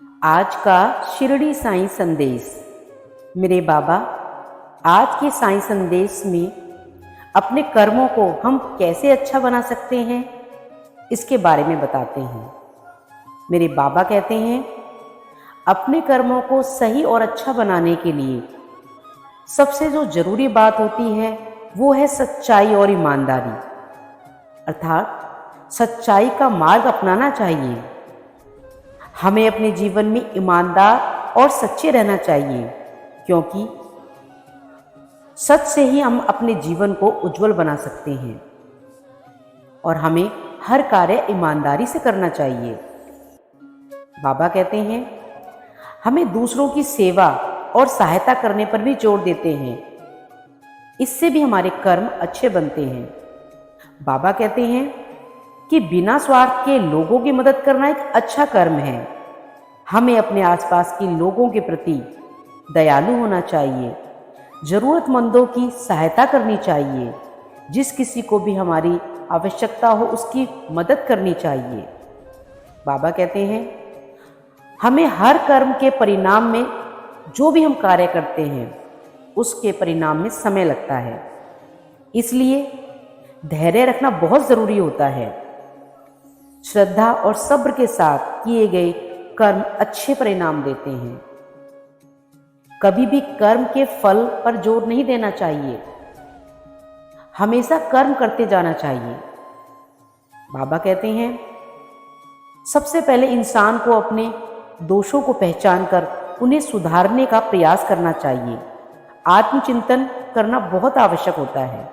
आज का शिरडी साईं संदेश। मेरे बाबा आज के साईं संदेश में अपने कर्मों को हम कैसे अच्छा बना सकते हैं इसके बारे में बताते हैं। मेरे बाबा कहते हैं, अपने कर्मों को सही और अच्छा बनाने के लिए सबसे जो जरूरी बात होती है वो है सच्चाई और ईमानदारी, अर्थात सच्चाई का मार्ग अपनाना चाहिए। हमें अपने जीवन में ईमानदार और सच्चे रहना चाहिए, क्योंकि सच से ही हम अपने जीवन को उज्जवल बना सकते हैं और हमें हर कार्य ईमानदारी से करना चाहिए। बाबा कहते हैं, हमें दूसरों की सेवा और सहायता करने पर भी जोर देते हैं, इससे भी हमारे कर्म अच्छे बनते हैं। बाबा कहते हैं कि बिना स्वार्थ के लोगों की मदद करना एक अच्छा कर्म है। हमें अपने आसपास के लोगों के प्रति दयालु होना चाहिए, जरूरतमंदों की सहायता करनी चाहिए, जिस किसी को भी हमारी आवश्यकता हो उसकी मदद करनी चाहिए। बाबा कहते हैं, हमें हर कर्म के परिणाम में, जो भी हम कार्य करते हैं उसके परिणाम में समय लगता है, इसलिए धैर्य रखना बहुत जरूरी होता है। श्रद्धा और सब्र के साथ किए गए कर्म अच्छे परिणाम देते हैं। कभी भी कर्म के फल पर जोर नहीं देना चाहिए, हमेशा कर्म करते जाना चाहिए। बाबा कहते हैं, सबसे पहले इंसान को अपने दोषों को पहचान कर उन्हें सुधारने का प्रयास करना चाहिए। आत्मचिंतन करना बहुत आवश्यक होता है,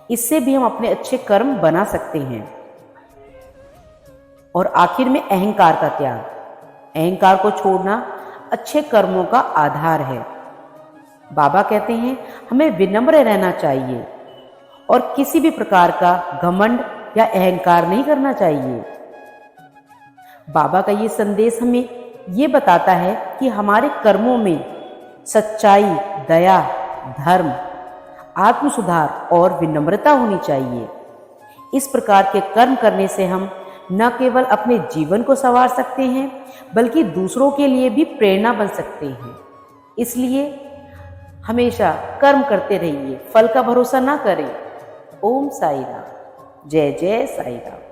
इससे भी हम अपने अच्छे कर्म बना सकते हैं। और आखिर में अहंकार का त्याग। अहंकार को छोड़ना अच्छे कर्मों का आधार है। बाबा कहते हैं, हमें विनम्र रहना चाहिए और किसी भी प्रकार का घमंड या अहंकार नहीं करना चाहिए। बाबा का ये संदेश हमें ये बताता है कि हमारे कर्मों में सच्चाई, दया, धर्म, आत्म सुधार और विनम्रता होनी चाहिए। इस प्रकार के कर्म करने से हम न केवल अपने जीवन को संवार सकते हैं, बल्कि दूसरों के लिए भी प्रेरणा बन सकते हैं। इसलिए हमेशा कर्म करते रहिए, फल का भरोसा ना करें। ओम साई राम। जय जय साई राम।